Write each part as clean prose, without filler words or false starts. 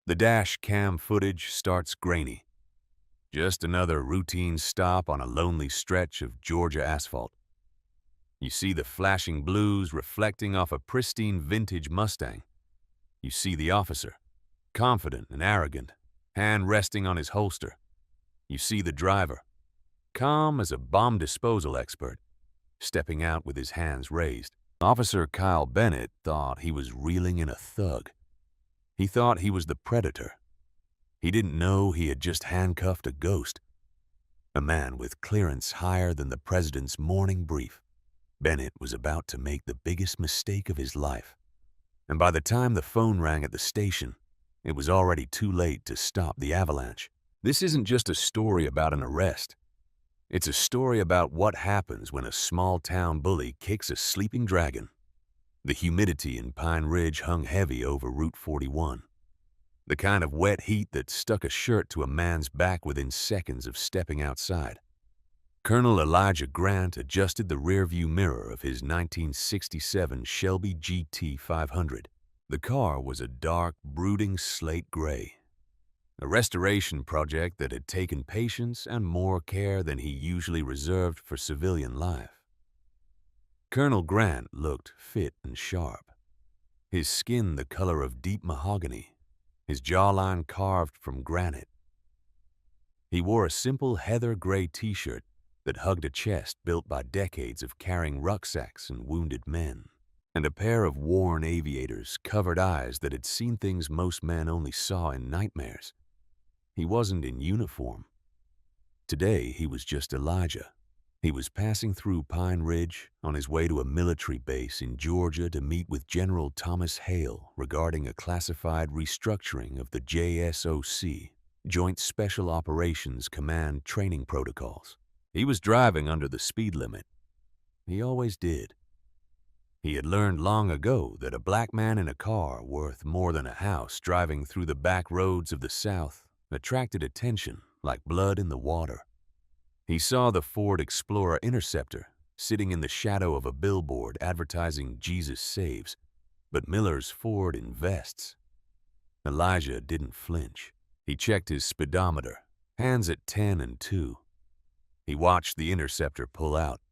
The dash cam footage starts grainy. Just another routine stop on a lonely stretch of Georgia asphalt. You see the flashing blues reflecting off a pristine vintage Mustang. You see the officer, confident and arrogant, hand resting on his holster. You see the driver, calm as a bomb disposal expert, stepping out with his hands raised. Officer Kyle Bennett thought he was reeling in a thug. He thought he was the predator. He didn't know he had just handcuffed a ghost, a man with clearance higher than the president's morning brief. Bennett was about to make the biggest mistake of his life. And by the time the phone rang at the station, it was already too late to stop the avalanche. This isn't just a story about an arrest. It's a story about what happens when a small-town bully kicks a sleeping dragon. The humidity in Pine Ridge hung heavy over Route 41. The kind of wet heat that stuck a shirt to a man's back within seconds of stepping outside. Colonel Elijah Grant adjusted the rearview mirror of his 1967 Shelby GT 500. The car was a dark, brooding slate gray. A restoration project that had taken patience and more care than he usually reserved for civilian life. Colonel Grant looked fit and sharp, his skin the color of deep mahogany, his jawline carved from granite. He wore a simple heather gray t-shirt that hugged a chest built by decades of carrying rucksacks and wounded men, and a pair of worn aviators covered eyes that had seen things most men only saw in nightmares. He wasn't in uniform. Today, he was just Elijah. He was passing through Pine Ridge on his way to a military base in Georgia to meet with General Thomas Hale regarding a classified restructuring of the JSOC, Joint Special Operations Command training protocols. He was driving under the speed limit. He always did. He had learned long ago that a black man in a car worth more than a house driving through the back roads of the South attracted attention like blood in the water. He saw the Ford Explorer Interceptor sitting in the shadow of a billboard advertising Jesus Saves, but Miller's Ford invests. Elijah didn't flinch. He checked his speedometer, hands at 10 and 2. He watched the Interceptor pull out,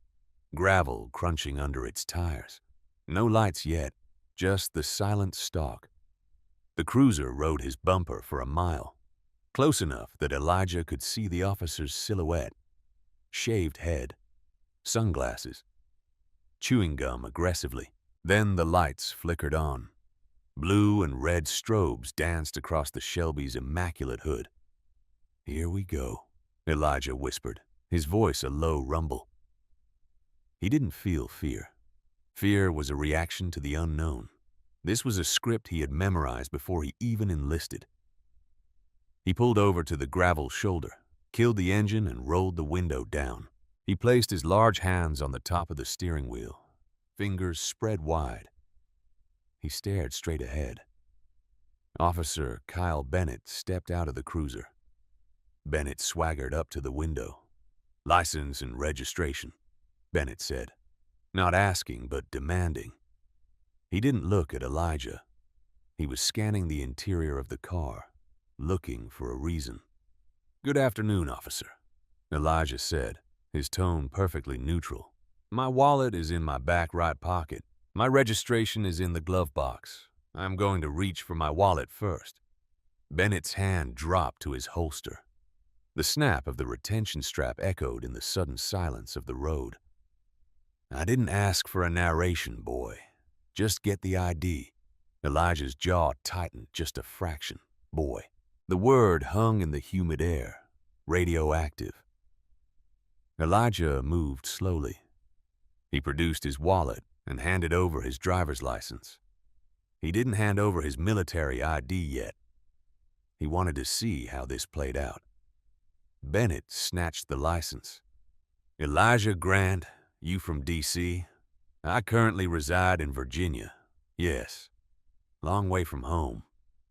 gravel crunching under its tires. No lights yet, just the silent stalk. The cruiser rode his bumper for a mile, close enough that Elijah could see the officer's silhouette. Shaved head, sunglasses, chewing gum aggressively. Then the lights flickered on. Blue and red strobes danced across the Shelby's immaculate hood. "Here we go," Elijah whispered, his voice a low rumble. He didn't feel fear. Fear was a reaction to the unknown. This was a script he had memorized before he even enlisted. He pulled over to the gravel shoulder, killed the engine, and rolled the window down. He placed his large hands on the top of the steering wheel, fingers spread wide. He stared straight ahead. Officer Kyle Bennett stepped out of the cruiser. Bennett swaggered up to the window. "License and registration," Bennett said, not asking but demanding. He didn't look at Elijah. He was scanning the interior of the car, looking for a reason. "Good afternoon, officer," Elijah said, his tone perfectly neutral. "My wallet is in my back right pocket. My registration is in the glove box. I'm going to reach for my wallet first." Bennett's hand dropped to his holster. The snap of the retention strap echoed in the sudden silence of the road. "I didn't ask for a narration, boy. Just get the ID." Elijah's jaw tightened just a fraction. Boy. The word hung in the humid air, radioactive. Elijah moved slowly. He produced his wallet and handed over his driver's license. He didn't hand over his military ID yet. He wanted to see how this played out. Bennett snatched the license. "Elijah Grant, you from D.C.? I currently reside in Virginia. Yes. Long way from home,"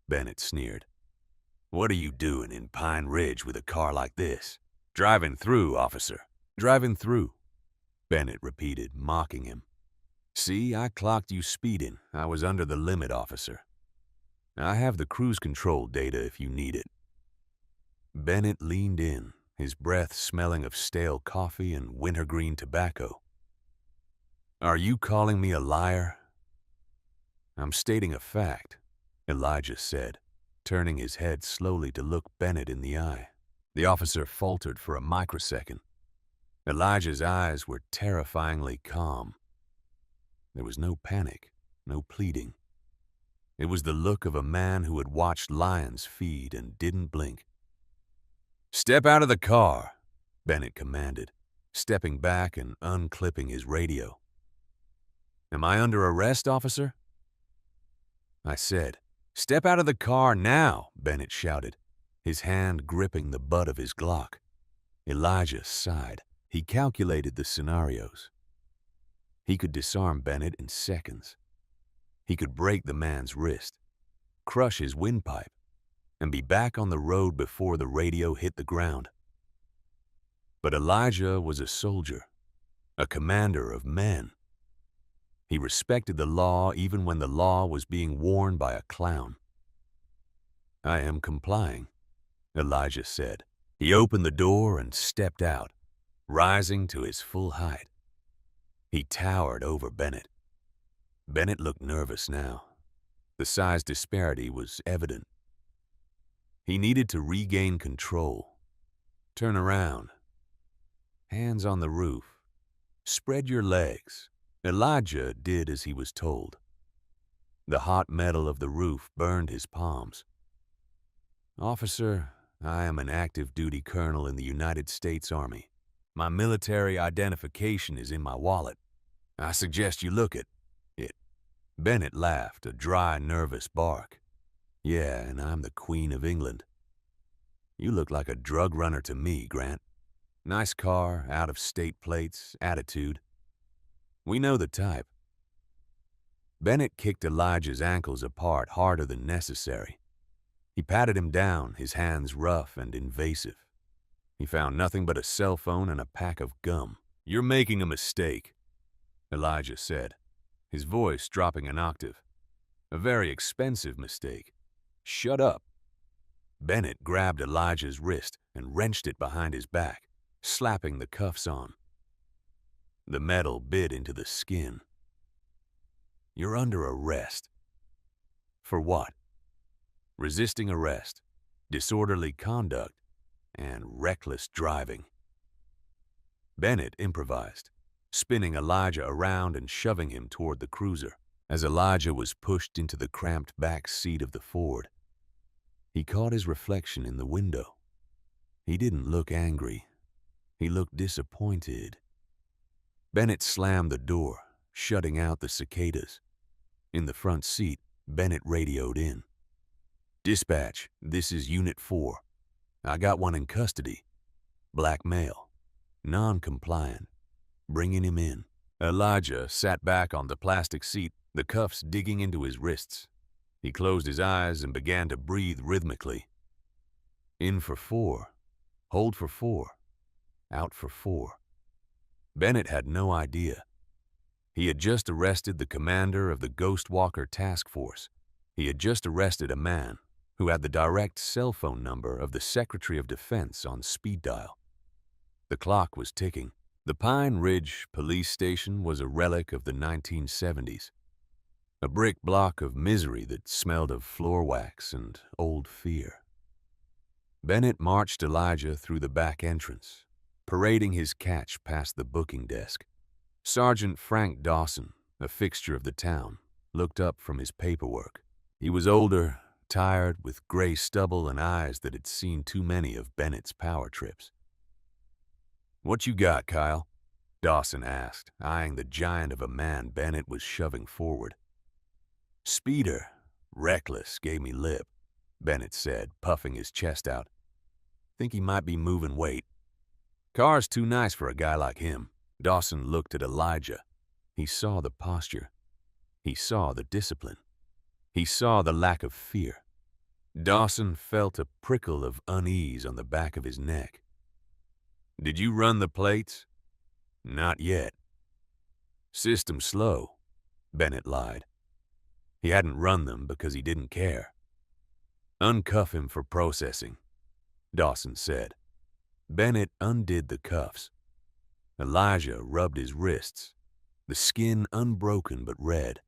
Bennett sneered. "What are you doing in Pine Ridge with a car like this?" "Driving through, officer." "Driving through," Bennett repeated, mocking him. "See, I clocked you speeding. I was under the limit, officer." I have the cruise control data if you need it. Bennett leaned in, his breath smelling of stale coffee and wintergreen tobacco. Are you calling me a liar? I'm stating a fact, Elijah said, turning his head slowly to look Bennett in the eye. The officer faltered for a microsecond. Elijah's eyes were terrifyingly calm. There was no panic, no pleading. It was the look of a man who had watched lions feed and didn't blink. Step out of the car, Bennett commanded, stepping back and unclipping his radio. Am I under arrest, officer? I said. Step out of the car now, Bennett shouted, his hand gripping the butt of his Glock. Elijah sighed. He calculated the scenarios. He could disarm Bennett in seconds. He could break the man's wrist, crush his windpipe, and be back on the road before the radio hit the ground. But Elijah was a soldier, a commander of men. He respected the law even when the law was being worn by a clown. I am complying, Elijah said. He opened the door and stepped out, rising to his full height. He towered over Bennett. Bennett looked nervous now. The size disparity was evident. He needed to regain control. Turn around. Hands on the roof. Spread your legs. Elijah did as he was told. The hot metal of the roof burned his palms. Officer, I am an active duty colonel in the United States Army. My military identification is in my wallet. I suggest you look at it. Bennett laughed, a dry, nervous bark. Yeah, and I'm the Queen of England. You look like a drug runner to me, Grant. Nice car, out-of-state plates, attitude. We know the type. Bennett kicked Elijah's ankles apart harder than necessary. He patted him down, his hands rough and invasive. He found nothing but a cell phone and a pack of gum. You're making a mistake, Elijah said, his voice dropping an octave. A very expensive mistake. Shut up. Bennett grabbed Elijah's wrist and wrenched it behind his back, slapping the cuffs on. The metal bit into the skin. You're under arrest. For what? Resisting arrest, disorderly conduct, and reckless driving. Bennett improvised, spinning Elijah around and shoving him toward the cruiser. As Elijah was pushed into the cramped back seat of the Ford, he caught his reflection in the window. He didn't look angry. He looked disappointed. Bennett slammed the door, shutting out the cicadas. In the front seat, Bennett radioed in. Dispatch, this is Unit 4. I got one in custody. Black male. Non-compliant. Bringing him in. Elijah sat back on the plastic seat, the cuffs digging into his wrists. He closed his eyes and began to breathe rhythmically. In for 4. Hold for 4. Out for 4. Bennett had no idea. He had just arrested the commander of the Ghost Walker Task Force. He had just arrested a man who had the direct cell phone number of the Secretary of Defense on speed dial. The clock was ticking. The Pine Ridge Police Station was a relic of the 1970s, a brick block of misery that smelled of floor wax and old fear. Bennett marched Elijah through the back entrance, parading his catch past the booking desk. Sergeant Frank Dawson, a fixture of the town, looked up from his paperwork. He was older, tired, with gray stubble and eyes that had seen too many of Bennett's power trips. What you got, Kyle? Dawson asked, eyeing the giant of a man Bennett was shoving forward. Speeder, reckless, gave me lip, Bennett said, puffing his chest out. Think he might be moving weight. Car's too nice for a guy like him. Dawson looked at Elijah. He saw the posture. He saw the discipline. He saw the lack of fear. Dawson felt a prickle of unease on the back of his neck. Did you run the plates? Not yet. System slow, Bennett lied. He hadn't run them because he didn't care. Uncuff him for processing, Dawson said. Bennett undid the cuffs. Elijah rubbed his wrists, the skin unbroken but red.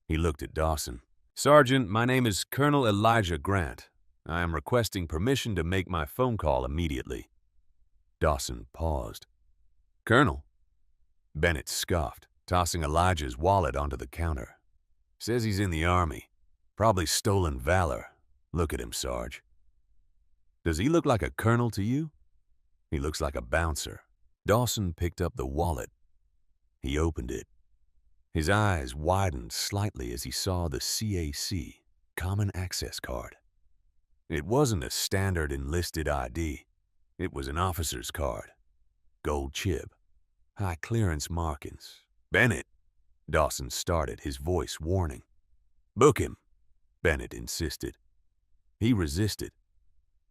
He looked at Dawson. Sergeant, my name is Colonel Elijah Grant. I am requesting permission to make my phone call immediately. Dawson paused. Colonel? Bennett scoffed, tossing Elijah's wallet onto the counter. Says he's in the Army. Probably stolen valor. Look at him, Sarge. Does he look like a colonel to you? He looks like a bouncer. Dawson picked up the wallet. He opened it. His eyes widened slightly as he saw the CAC, Common Access Card. It wasn't a standard enlisted ID. It was an officer's card. Gold chip. High clearance markings. Bennett, Dawson started, his voice warning. Book him, Bennett insisted. He resisted.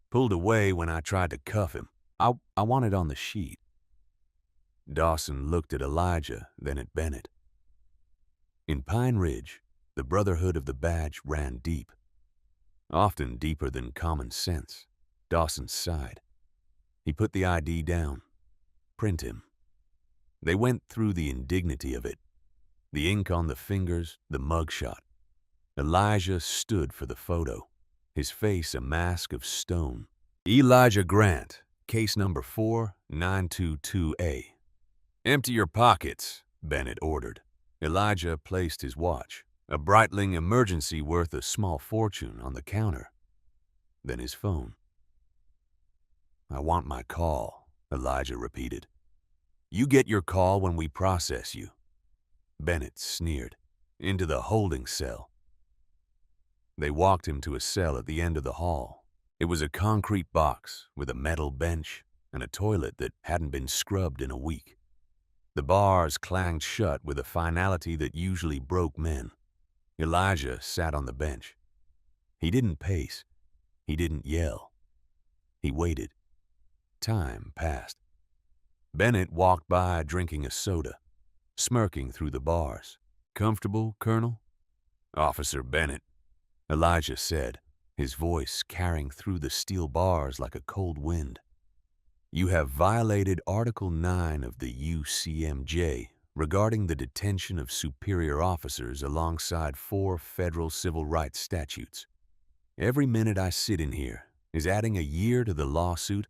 Pulled away when I tried to cuff him. I want it on the sheet. Dawson looked at Elijah, then at Bennett. In Pine Ridge, the brotherhood of the badge ran deep. Often deeper than common sense. Dawson sighed. He put the ID down. Print him. They went through the indignity of it. The ink on the fingers, the mugshot. Elijah stood for the photo, his face a mask of stone. Elijah Grant, case number 4922A. Empty your pockets, Bennett ordered. Elijah placed his watch, a Breitling emergency worth a small fortune, on the counter. Then his phone. I want my call, Elijah repeated. You get your call when we process you. Bennett sneered. Into the holding cell. They walked him to a cell at the end of the hall. It was a concrete box with a metal bench and a toilet that hadn't been scrubbed in a week. The bars clanged shut with a finality that usually broke men. Elijah sat on the bench. He didn't pace. He didn't yell. He waited. Time passed. Bennett walked by drinking a soda, smirking through the bars. Comfortable, Colonel? Officer Bennett, Elijah said, his voice carrying through the steel bars like a cold wind. You have violated Article 9 of the UCMJ regarding the detention of superior officers alongside 4 federal civil rights statutes. Every minute I sit in here is adding a year to the lawsuit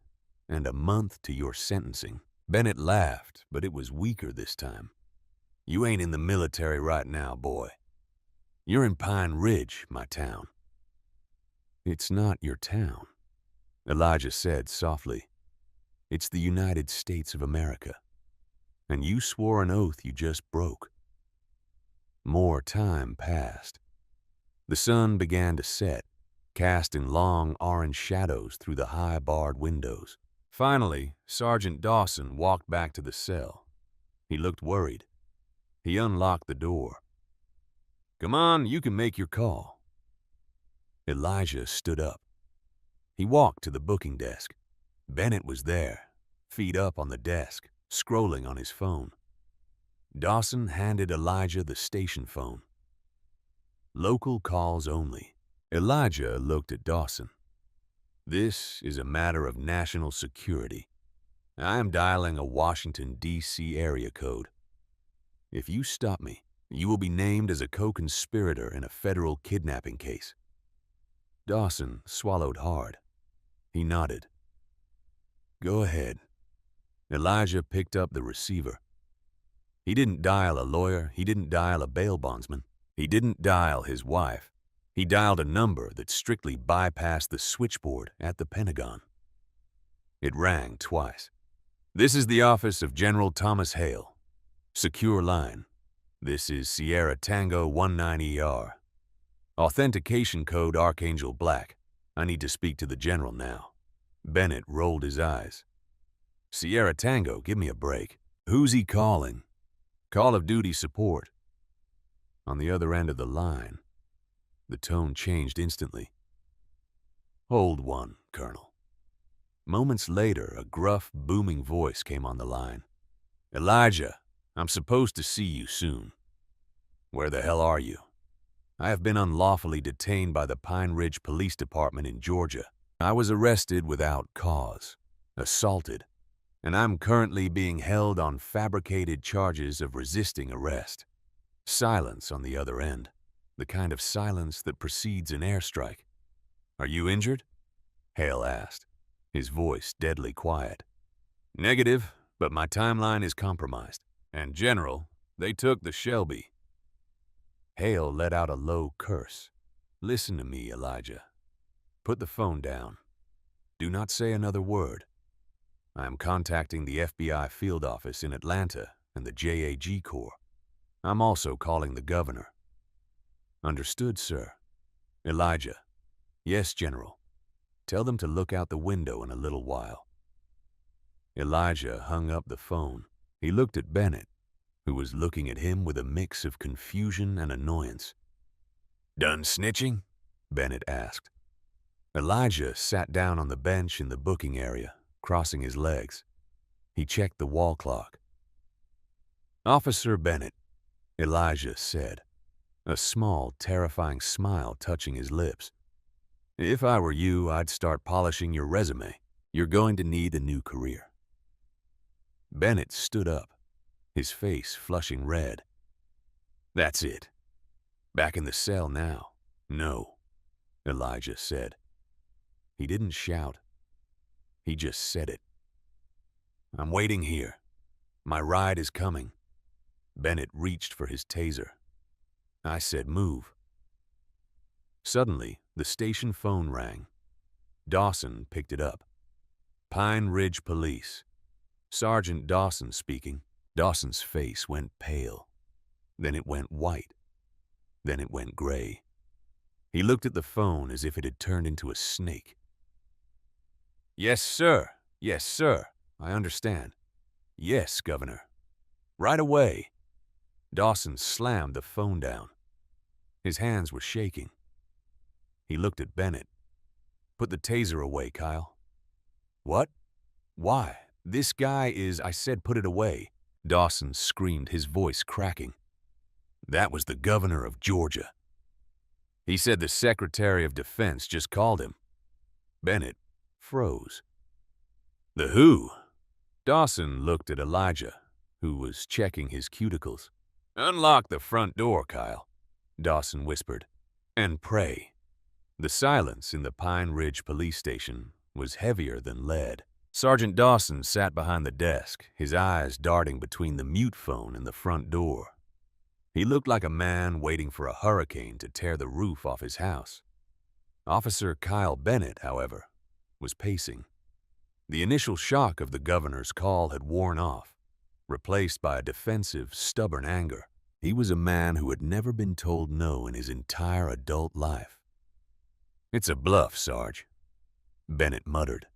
and a month to your sentencing. Bennett laughed, but it was weaker this time. You ain't in the military right now, boy. You're in Pine Ridge, my town. It's not your town, Elijah said softly. It's the United States of America. And you swore an oath you just broke. More time passed. The sun began to set, casting long orange shadows through the high barred windows. Finally, Sergeant Dawson walked back to the cell. He looked worried. He unlocked the door. Come on, you can make your call. Elijah stood up. He walked to the booking desk. Bennett was there, feet up on the desk, scrolling on his phone. Dawson handed Elijah the station phone. Local calls only. Elijah looked at Dawson. This is a matter of national security. I am dialing a Washington, D.C. area code. If you stop me, you will be named as a co-conspirator in a federal kidnapping case. Dawson swallowed hard. He nodded. Go ahead. Elijah picked up the receiver. He didn't dial a lawyer. He didn't dial a bail bondsman. He didn't dial his wife. He dialed a number that strictly bypassed the switchboard at the Pentagon. It rang twice. This is the office of General Thomas Hale. Secure line. This is Sierra Tango 19ER. Authentication code Archangel Black. I need to speak to the general now. Bennett rolled his eyes. Sierra Tango, give me a break. Who's he calling? Call of Duty support. On the other end of the line, the tone changed instantly. Hold one, Colonel. Moments later, a gruff, booming voice came on the line. Elijah, I'm supposed to see you soon. Where the hell are you? I have been unlawfully detained by the Pine Ridge Police Department in Georgia. I was arrested without cause, assaulted, and I'm currently being held on fabricated charges of resisting arrest. Silence on the other end, the kind of silence that precedes an airstrike. Are you injured? Hale asked, his voice deadly quiet. Negative, but my timeline is compromised. And General, they took the Shelby. Hale let out a low curse. Listen to me, Elijah. Put the phone down. Do not say another word. I am contacting the FBI field office in Atlanta and the JAG Corps. I'm also calling the governor. Understood, sir. Elijah. Yes, General. Tell them to look out the window in a little while. Elijah hung up the phone. He looked at Bennett, who was looking at him with a mix of confusion and annoyance. Done snitching? Bennett asked. Elijah sat down on the bench in the booking area, crossing his legs. He checked the wall clock. Officer Bennett, Elijah said, a small, terrifying smile touching his lips. If I were you, I'd start polishing your resume. You're going to need a new career. Bennett stood up, his face flushing red. That's it. Back in the cell now. No, Elijah said. He didn't shout. He just said it. I'm waiting here. My ride is coming. Bennett reached for his taser. I said move. Suddenly, the station phone rang. Dawson picked it up. Pine Ridge Police. Sergeant Dawson speaking. Dawson's face went pale. Then it went white. Then it went gray. He looked at the phone as if it had turned into a snake. Yes, sir. Yes, sir. I understand. Yes, Governor. Right away. Dawson slammed the phone down. His hands were shaking. He looked at Bennett. Put the taser away, Kyle. What? Why? This guy is... I said put it away. Dawson screamed, his voice cracking. That was the governor of Georgia. He said the Secretary of Defense just called him. Bennett froze. The who? Dawson looked at Elijah, who was checking his cuticles. Unlock the front door, Kyle, Dawson whispered, and pray. The silence in the Pine Ridge police station was heavier than lead. Sergeant Dawson sat behind the desk, his eyes darting between the mute phone and the front door. He looked like a man waiting for a hurricane to tear the roof off his house. Officer Kyle Bennett, however, was pacing. The initial shock of the governor's call had worn off, replaced by a defensive, stubborn anger. He was a man who had never been told no in his entire adult life. It's a bluff, Sarge, Bennett muttered,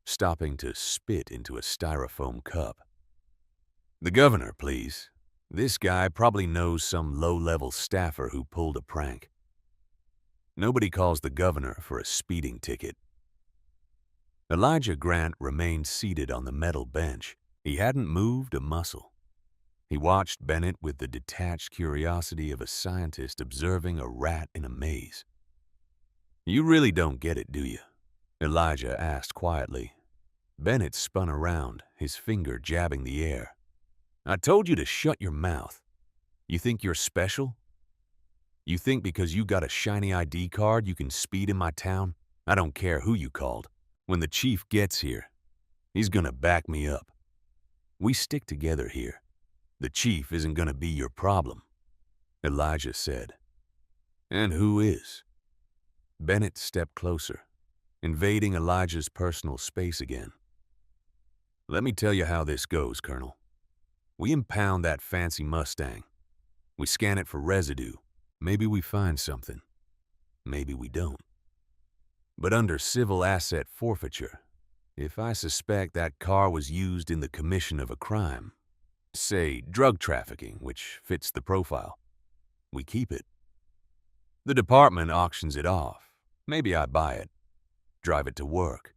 stopping to spit into a styrofoam cup. The governor, please. This guy probably knows some low-level staffer who pulled a prank. Nobody calls the governor for a speeding ticket. Elijah Grant remained seated on the metal bench. He hadn't moved a muscle. He watched Bennett with the detached curiosity of a scientist observing a rat in a maze. You really don't get it, do you? Elijah asked quietly. Bennett spun around, his finger jabbing the air. I told you to shut your mouth. You think you're special? You think because you got a shiny ID card you can speed in my town? I don't care who you called. When the chief gets here, he's gonna back me up. We stick together here. The chief isn't gonna be your problem, Elijah said. And who is? Bennett stepped closer, invading Elijah's personal space again. Let me tell you how this goes, Colonel. We impound that fancy Mustang. We scan it for residue. Maybe we find something. Maybe we don't. But under civil asset forfeiture, if I suspect that car was used in the commission of a crime, say drug trafficking, which fits the profile, we keep it. The department auctions it off. Maybe I buy it, drive it to work.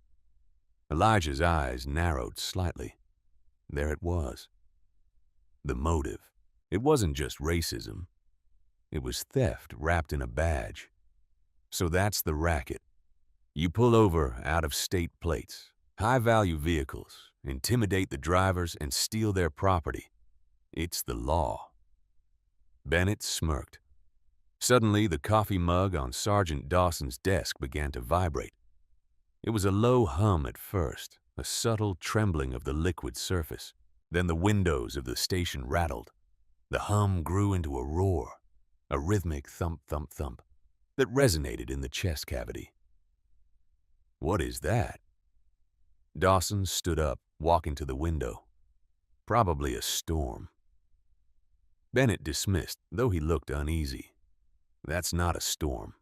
Elijah's eyes narrowed slightly. There it was. The motive. It wasn't just racism. It was theft wrapped in a badge. So that's the racket. You pull over out-of-state plates, high-value vehicles, intimidate the drivers, and steal their property. It's the law. Bennett smirked. Suddenly, the coffee mug on Sergeant Dawson's desk began to vibrate. It was a low hum at first, a subtle trembling of the liquid surface. Then the windows of the station rattled. The hum grew into a roar, a rhythmic thump, thump, thump that resonated in the chest cavity. What is that? Dawson stood up, walking to the window. Probably a storm. Bennett dismissed, though he looked uneasy. That's not a storm,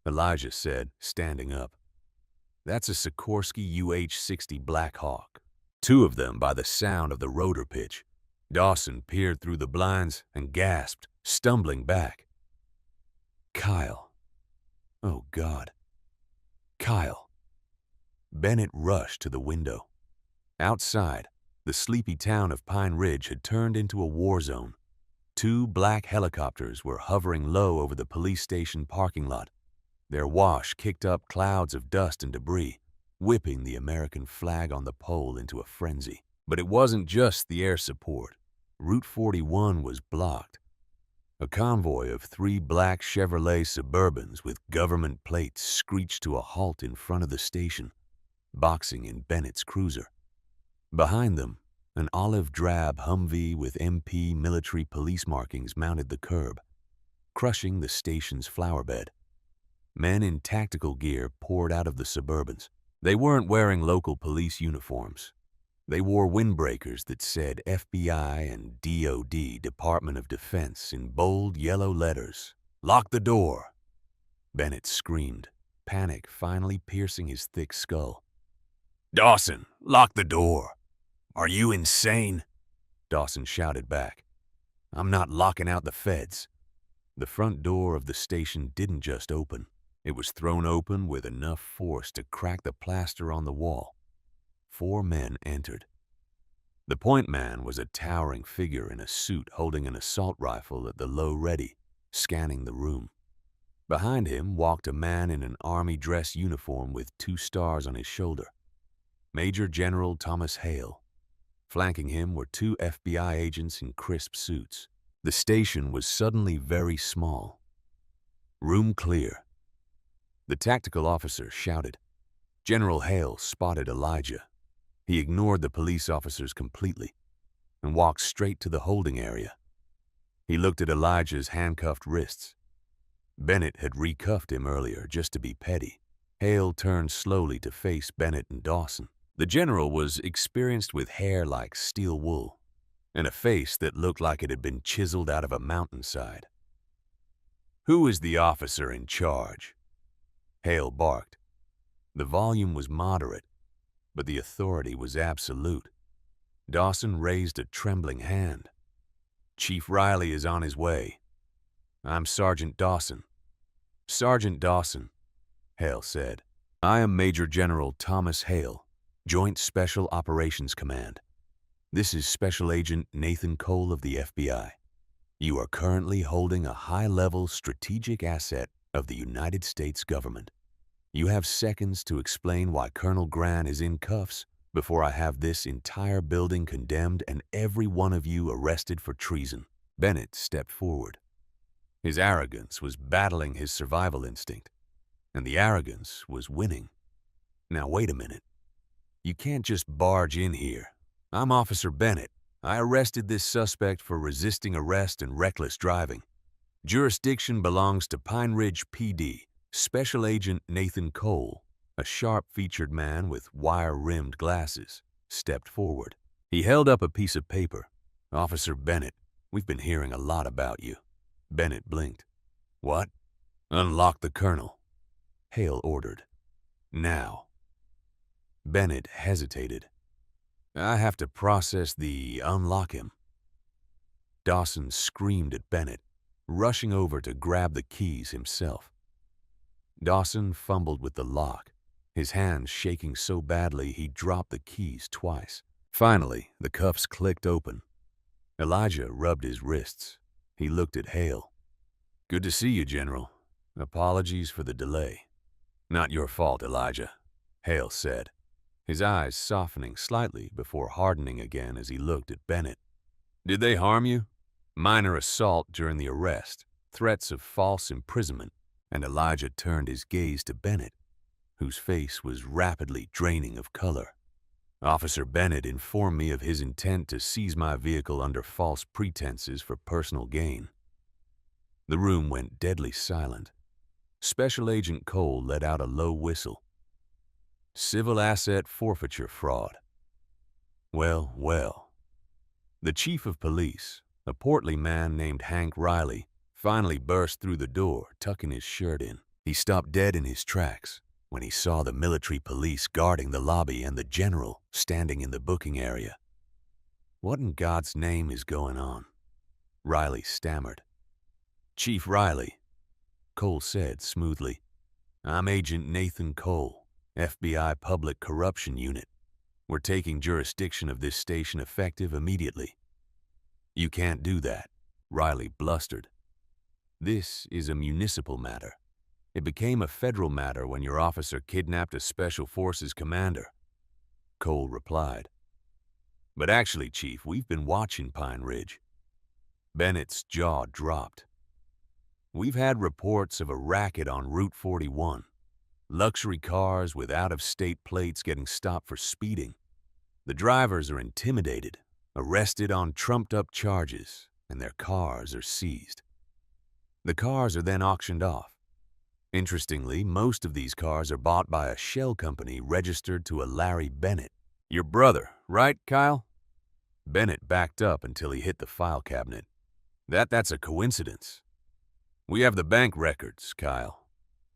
Elijah said, standing up. That's a Sikorsky UH-60 Black Hawk. Two of them by the sound of the rotor pitch. Dawson peered through the blinds and gasped, stumbling back. Kyle. Oh, God. Kyle. Bennett rushed to the window. Outside, the sleepy town of Pine Ridge had turned into a war zone. Two black helicopters were hovering low over the police station parking lot. Their wash kicked up clouds of dust and debris, whipping the American flag on the pole into a frenzy. But it wasn't just the air support. Route 41 was blocked. A convoy of 3 black Chevrolet Suburbans with government plates screeched to a halt in front of the station, boxing in Bennett's cruiser. Behind them, an olive-drab Humvee with MP military police markings mounted the curb, crushing the station's flower bed. Men in tactical gear poured out of the Suburbans. They weren't wearing local police uniforms. They wore windbreakers that said FBI and DOD, Department of Defense, in bold yellow letters. "Lock the door!" Bennett screamed, panic finally piercing his thick skull. "Dawson, lock the door! Are you insane?" Dawson shouted back. "I'm not locking out the feds." The front door of the station didn't just open. It was thrown open with enough force to crack the plaster on the wall. 4 men entered. The point man was a towering figure in a suit holding an assault rifle at the low ready, scanning the room. Behind him walked a man in an army dress uniform with 2 stars on his shoulder. Major General Thomas Hale. Flanking him were 2 FBI agents in crisp suits. The station was suddenly very small. Room clear. The tactical officer shouted. General Hale spotted Elijah. He ignored the police officers completely and walked straight to the holding area. He looked at Elijah's handcuffed wrists. Bennett had recuffed him earlier just to be petty. Hale turned slowly to face Bennett and Dawson. The general was experienced with hair like steel wool and a face that looked like it had been chiseled out of a mountainside. "Who is the officer in charge?" Hale barked. The volume was moderate, but the authority was absolute. Dawson raised a trembling hand. "Chief Riley is on his way. I'm Sergeant Dawson." "Sergeant Dawson," Hale said. "I am Major General Thomas Hale, Joint Special Operations Command. This is Special Agent Nathan Cole of the FBI. You are currently holding a high-level strategic asset of the United States government. You have seconds to explain why Colonel Grant is in cuffs before I have this entire building condemned and every one of you arrested for treason." Bennett stepped forward. His arrogance was battling his survival instinct, and the arrogance was winning. "Now wait a minute. You can't just barge in here. I'm Officer Bennett. I arrested this suspect for resisting arrest and reckless driving. Jurisdiction belongs to Pine Ridge PD. Special Agent Nathan Cole, a sharp-featured man with wire-rimmed glasses, stepped forward. He held up a piece of paper. "Officer Bennett, we've been hearing a lot about you." Bennett blinked. "What?" "Unlock the colonel," Hale ordered. "Now." Bennett hesitated. "I have to process the unlock him." Dawson screamed at Bennett, rushing over to grab the keys himself. Dawson fumbled with the lock, his hands shaking so badly he dropped the keys twice. Finally, the cuffs clicked open. Elijah rubbed his wrists. He looked at Hale. Good to see you, General. Apologies for the delay. Not your fault, Elijah, Hale said, his eyes softening slightly before hardening again as he looked at Bennett. Did they harm you? Minor assault during the arrest, threats of false imprisonment, and Elijah turned his gaze to Bennett, whose face was rapidly draining of color. Officer Bennett informed me of his intent to seize my vehicle under false pretenses for personal gain. The room went deadly silent. Special Agent Cole let out a low whistle. Civil asset forfeiture fraud. Well, well. The chief of police, a portly man named Hank Riley, finally burst through the door, tucking his shirt in. He stopped dead in his tracks when he saw the military police guarding the lobby and the general standing in the booking area. What in God's name is going on? Riley stammered. Chief Riley, Cole said smoothly. I'm Agent Nathan Cole, FBI Public Corruption Unit. We're taking jurisdiction of this station effective immediately. You can't do that, Riley blustered. This is a municipal matter. It became a federal matter when your officer kidnapped a Special Forces commander, Cole replied. But actually, Chief, we've been watching Pine Ridge. Bennett's jaw dropped. We've had reports of a racket on Route 41. Luxury cars with out-of-state plates getting stopped for speeding. The drivers are intimidated, arrested on trumped-up charges, and their cars are seized. The cars are then auctioned off. Interestingly, most of these cars are bought by a shell company registered to a Larry Bennett. Your brother, right, Kyle? Bennett backed up until he hit the file cabinet. That's a coincidence. We have the bank records, Kyle,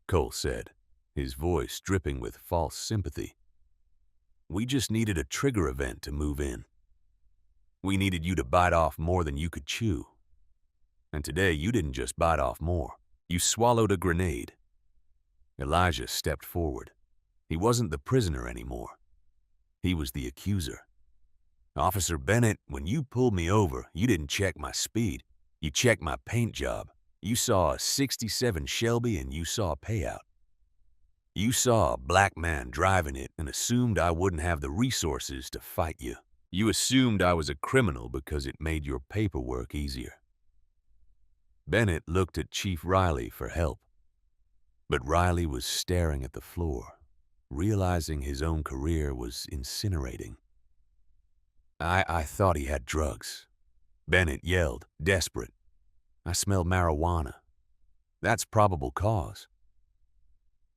Cole said, his voice dripping with false sympathy. We just needed a trigger event to move in. We needed you to bite off more than you could chew. And today you didn't just bite off more. You swallowed a grenade. Elijah stepped forward. He wasn't the prisoner anymore. He was the accuser. Officer Bennett, when you pulled me over, you didn't check my speed. You checked my paint job. You saw a '67 Shelby and you saw a payout. You saw a black man driving it and assumed I wouldn't have the resources to fight you. You assumed I was a criminal because it made your paperwork easier. Bennett looked at Chief Riley for help. But Riley was staring at the floor, realizing his own career was incinerating. I thought he had drugs. Bennett yelled, desperate. I smelled marijuana. That's probable cause.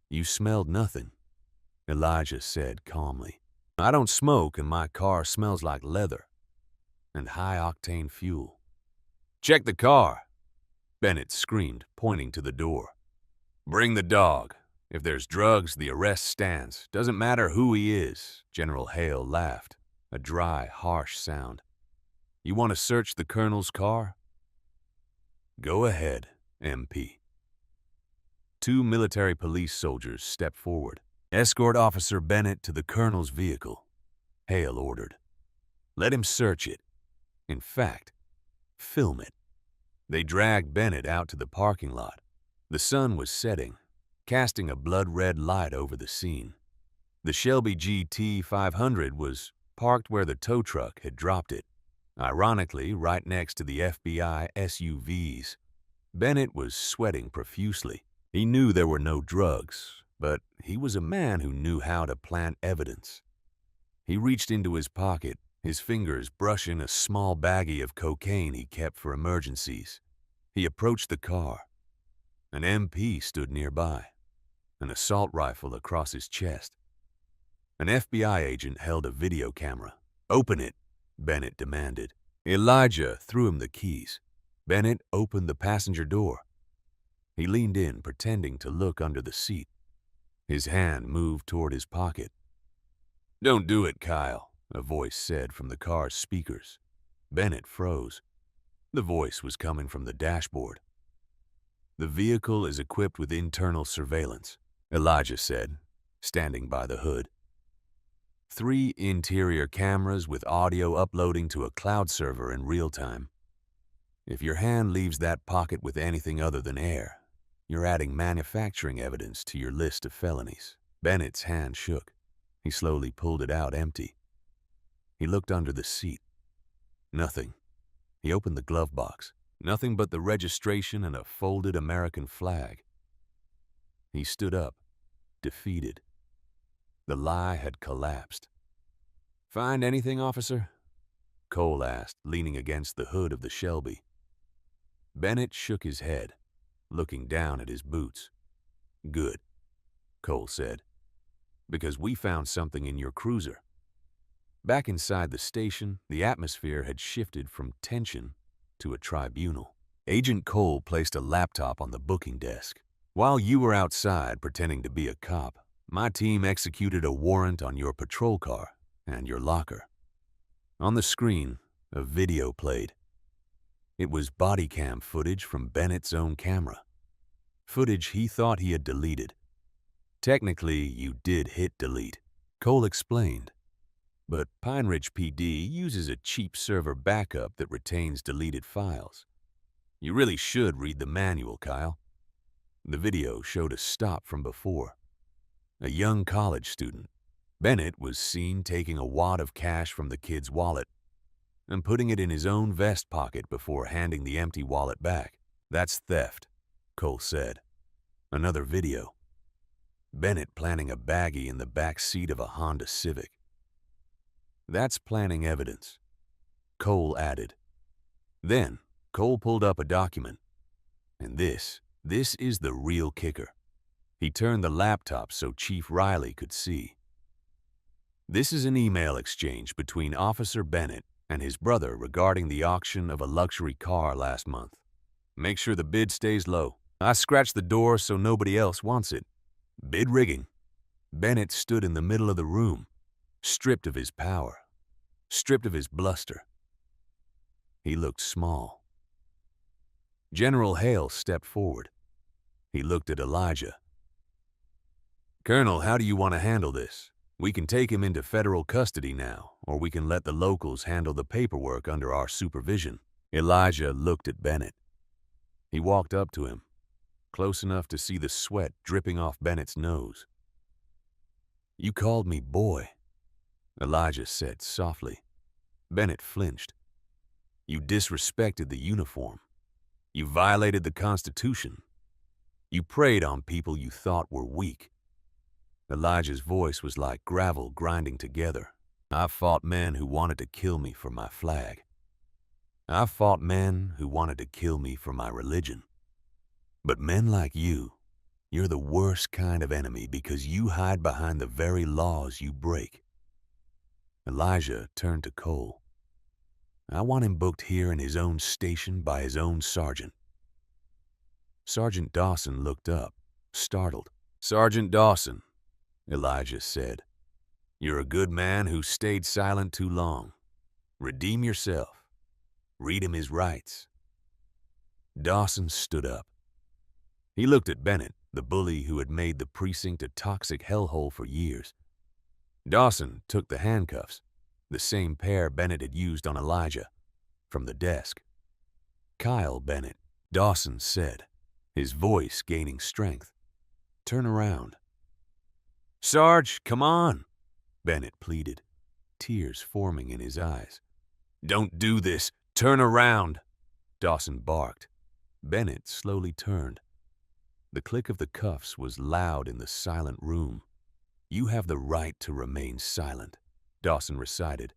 You smelled nothing, Elijah said calmly. I don't smoke and my car smells like leather and high-octane fuel. Check the car, Bennett screamed, pointing to the door. Bring the dog. If there's drugs, the arrest stands. Doesn't matter who he is, General Hale laughed, a dry, harsh sound. You want to search the colonel's car? Go ahead, MP. Two military police soldiers stepped forward. Escort Officer Bennett to the colonel's vehicle, Hale ordered. Let him search it. In fact, film it. They dragged Bennett out to the parking lot. The sun was setting, casting a blood-red light over the scene. The Shelby GT 500 was parked where the tow truck had dropped it, ironically right next to the FBI SUVs. Bennett was sweating profusely. He knew there were no drugs, but he was a man who knew how to plant evidence. He reached into his pocket, his fingers brushing a small baggie of cocaine he kept for emergencies. He approached the car. An MP stood nearby, an assault rifle across his chest. An FBI agent held a video camera. Open it, Bennett demanded. Elijah threw him the keys. Bennett opened the passenger door. He leaned in, pretending to look under the seat. His hand moved toward his pocket. Don't do it, Kyle, a voice said from the car's speakers. Bennett froze. The voice was coming from the dashboard. The vehicle is equipped with internal surveillance, Elijah said, standing by the hood. 3 interior cameras with audio uploading to a cloud server in real time. If your hand leaves that pocket with anything other than air, you're adding manufacturing evidence to your list of felonies. Bennett's hand shook. He slowly pulled it out empty. He looked under the seat. Nothing. He opened the glove box. Nothing but the registration and a folded American flag. He stood up, defeated. The lie had collapsed. "Find anything, officer?" Cole asked, leaning against the hood of the Shelby. Bennett shook his head, looking down at his boots. "Good," Cole said, "because we found something in your cruiser." Back inside the station, the atmosphere had shifted from tension to a tribunal. Agent Cole placed a laptop on the booking desk. "While you were outside pretending to be a cop, my team executed a warrant on your patrol car and your locker." On the screen, a video played. It was body cam footage from Bennett's own camera. Footage he thought he had deleted. "Technically, you did hit delete," Cole explained. "But Pine Ridge PD uses a cheap server backup that retains deleted files. You really should read the manual, Kyle." The video showed a stop from before. A young college student. Bennett was seen taking a wad of cash from the kid's wallet and putting it in his own vest pocket before handing the empty wallet back. "That's theft," Cole said. Another video. Bennett planting a baggie in the back seat of a Honda Civic. "That's planting evidence," Cole added. Then Cole pulled up a document. And this is the real kicker. He turned the laptop so Chief Riley could see. This is an email exchange between Officer Bennett and his brother regarding the auction of a luxury car last month. "Make sure the bid stays low. I scratched the door so nobody else wants it. Bid rigging." Bennett stood in the middle of the room, stripped of his power, stripped of his bluster. He looked small. General Hale stepped forward. He looked at Elijah. "Colonel, how do you want to handle this? We can take him into federal custody now, or we can let the locals handle the paperwork under our supervision." Elijah looked at Bennett. He walked up to him, close enough to see the sweat dripping off Bennett's nose. "You called me boy," Elijah said softly. Bennett flinched. "You disrespected the uniform. You violated the Constitution. You preyed on people you thought were weak." Elijah's voice was like gravel grinding together. "I've fought men who wanted to kill me for my flag. I've fought men who wanted to kill me for my religion. But men like you're the worst kind of enemy because you hide behind the very laws you break." Elijah turned to Cole. "I want him booked here in his own station by his own sergeant." Sergeant Dawson looked up, startled. "Sergeant Dawson," Elijah said, "you're a good man who stayed silent too long. Redeem yourself. Read him his rights." Dawson stood up. He looked at Bennett, the bully who had made the precinct a toxic hellhole for years. Dawson took the handcuffs, the same pair Bennett had used on Elijah, from the desk. "Kyle Bennett," Dawson said, his voice gaining strength. "Turn around." "Sarge, come on," Bennett pleaded, tears forming in his eyes. "Don't do this. Turn around," Dawson barked. Bennett slowly turned. The click of the cuffs was loud in the silent room. "You have the right to remain silent," Dawson recited.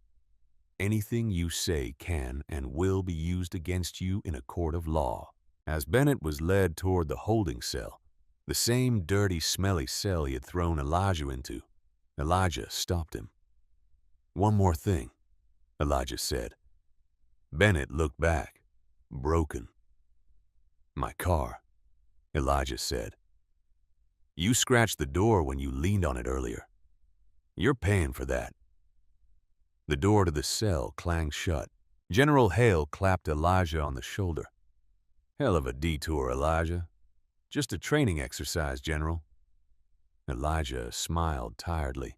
"Anything you say can and will be used against you in a court of law." As Bennett was led toward the holding cell, the same dirty, smelly cell he had thrown Elijah into, Elijah stopped him. "One more thing," Elijah said. Bennett looked back, broken. "My car," Elijah said. "You scratched the door when you leaned on it earlier. You're paying for that." The door to the cell clanged shut. General Hale clapped Elijah on the shoulder. "Hell of a detour, Elijah. Just a training exercise, General." Elijah smiled tiredly.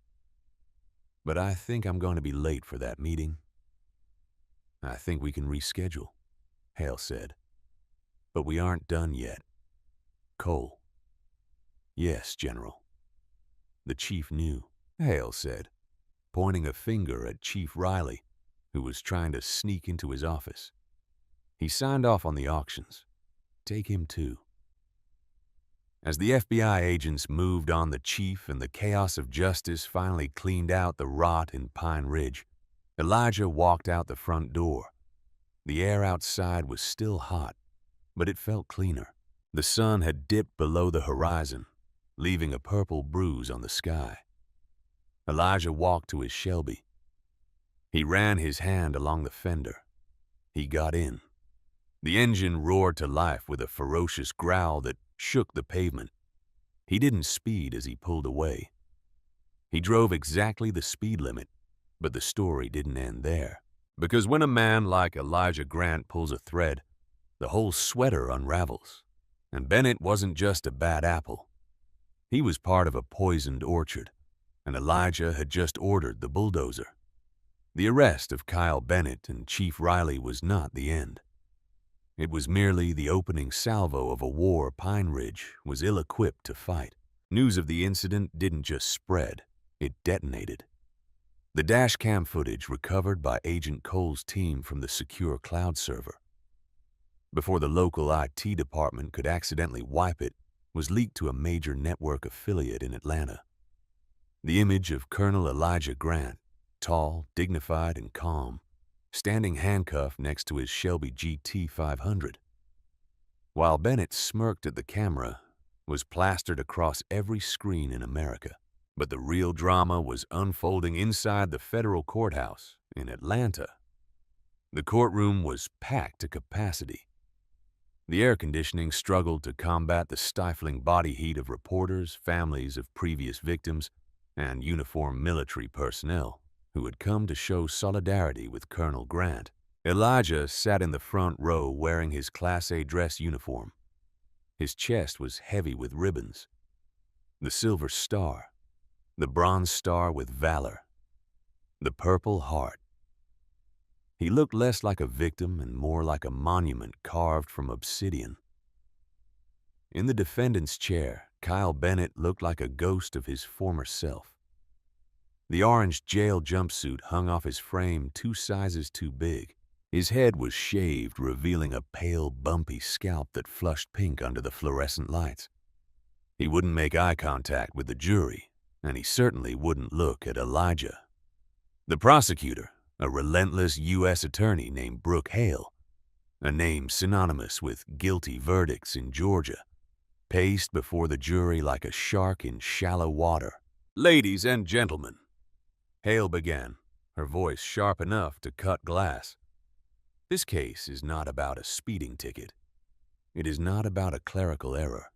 "But I think I'm going to be late for that meeting." "I think we can reschedule," Hale said. But we aren't done yet. Cole. Yes, General. The chief knew, Hale said, pointing a finger at Chief Riley, who was trying to sneak into his office. He signed off on the auctions. Take him too. As the FBI agents moved on the chief and the chaos of justice finally cleaned out the rot in Pine Ridge, Elijah walked out the front door. The air outside was still hot, but it felt cleaner. The sun had dipped below the horizon, leaving a purple bruise on the sky. Elijah walked to his Shelby. He ran his hand along the fender. He got in. The engine roared to life with a ferocious growl that shook the pavement. He didn't speed as he pulled away. He drove exactly the speed limit, but the story didn't end there. Because when a man like Elijah Grant pulls a thread, the whole sweater unravels. And Bennett wasn't just a bad apple. He was part of a poisoned orchard, and Elijah had just ordered the bulldozer. The arrest of Kyle Bennett and Chief Riley was not the end. It was merely the opening salvo of a war Pine Ridge was ill-equipped to fight. News of the incident didn't just spread, it detonated. The dash cam footage recovered by Agent Cole's team from the secure cloud server, before the local IT department could accidentally wipe it, was leaked to a major network affiliate in Atlanta. The image of Colonel Elijah Grant, tall, dignified, and calm, standing handcuffed next to his Shelby GT 500, while Bennett smirked at the camera, was plastered across every screen in America. But the real drama was unfolding inside the federal courthouse in Atlanta. The courtroom was packed to capacity. The air conditioning struggled to combat the stifling body heat of reporters, families of previous victims, and uniformed military personnel who had come to show solidarity with Colonel Grant. Elijah sat in the front row wearing his Class A dress uniform. His chest was heavy with ribbons. The silver star, the bronze star with valor, the purple heart. He looked less like a victim and more like a monument carved from obsidian. In the defendant's chair, Kyle Bennett looked like a ghost of his former self. The orange jail jumpsuit hung off his frame 2 sizes too big. His head was shaved, revealing a pale, bumpy scalp that flushed pink under the fluorescent lights. He wouldn't make eye contact with the jury, and he certainly wouldn't look at Elijah. The prosecutor, a relentless U.S. attorney named Brooke Hale, a name synonymous with guilty verdicts in Georgia, paced before the jury like a shark in shallow water. "Ladies and gentlemen," Hale began, her voice sharp enough to cut glass. "This case is not about a speeding ticket. It is not about a clerical error.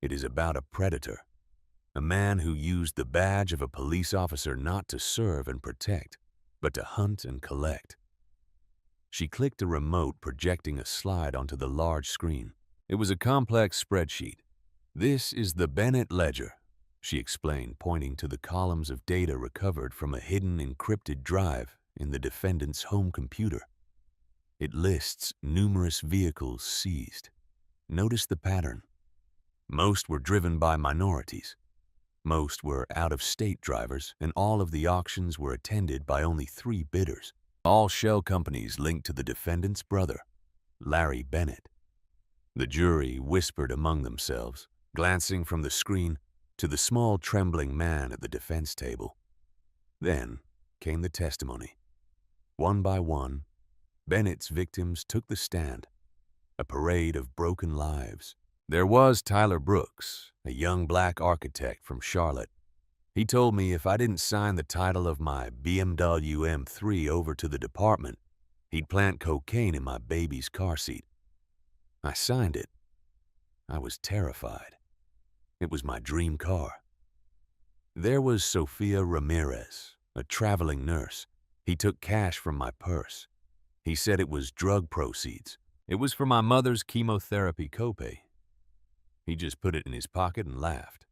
It is about a predator, a man who used the badge of a police officer not to serve and protect, but to hunt and collect." She clicked a remote projecting a slide onto the large screen. It was a complex spreadsheet. "This is the Bennett ledger," she explained, pointing to the columns of data recovered from a hidden encrypted drive in the defendant's home computer. It lists numerous vehicles seized. Notice the pattern. Most were driven by minorities. Most were out-of-state drivers, and all of the auctions were attended by only 3 bidders, all shell companies linked to the defendant's brother, Larry Bennett. The jury whispered among themselves, glancing from the screen to the small trembling man at the defense table. Then came the testimony. One by one, Bennett's victims took the stand, a parade of broken lives. There was Tyler Brooks, a young black architect from Charlotte. He told me if I didn't sign the title of my BMW M3 over to the department, he'd plant cocaine in my baby's car seat. I signed it. I was terrified. It was my dream car. There was Sophia Ramirez, a traveling nurse. He took cash from my purse. He said it was drug proceeds. It was for my mother's chemotherapy copay. He just put it in his pocket and laughed.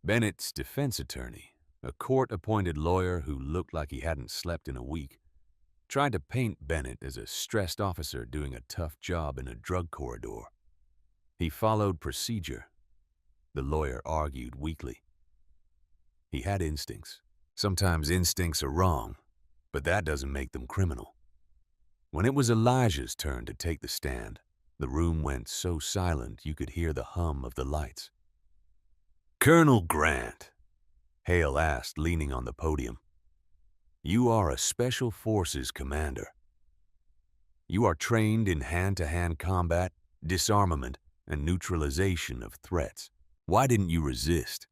Bennett's defense attorney, a court-appointed lawyer who looked like he hadn't slept in a week, tried to paint Bennett as a stressed officer doing a tough job in a drug corridor. He followed procedure, the lawyer argued weakly. He had instincts. Sometimes instincts are wrong, but that doesn't make them criminal. When it was Elijah's turn to take the stand, the room went so silent you could hear the hum of the lights. "Colonel Grant," Hale asked, leaning on the podium, "you are a Special Forces commander. You are trained in hand-to-hand combat, disarmament, and neutralization of threats. Why didn't you resist?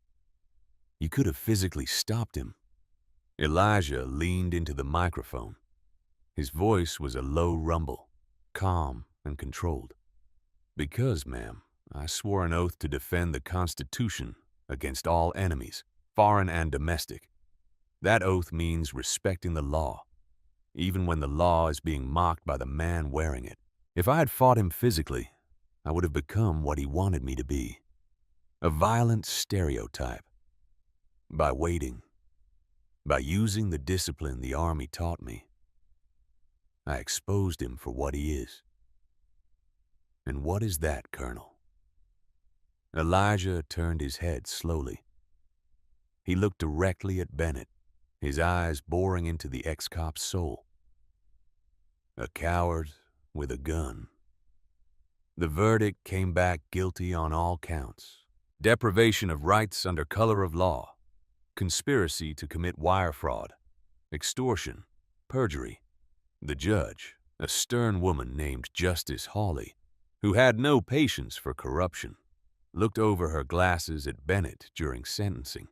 You could have physically stopped him." Elijah leaned into the microphone. His voice was a low rumble, calm and controlled. "Because, ma'am, I swore an oath to defend the Constitution against all enemies, foreign and domestic. That oath means respecting the law, even when the law is being mocked by the man wearing it. If I had fought him physically, I would have become what he wanted me to be, a violent stereotype. By waiting, by using the discipline the Army taught me, I exposed him for what he is." "And what is that, Colonel?" Elijah turned his head slowly. He looked directly at Bennett, his eyes boring into the ex-cop's soul. "A coward with a gun." The verdict came back guilty on all counts: deprivation of rights under color of law, conspiracy to commit wire fraud, extortion, perjury. The judge, a stern woman named Justice Hawley, who had no patience for corruption, looked over her glasses at Bennett during sentencing.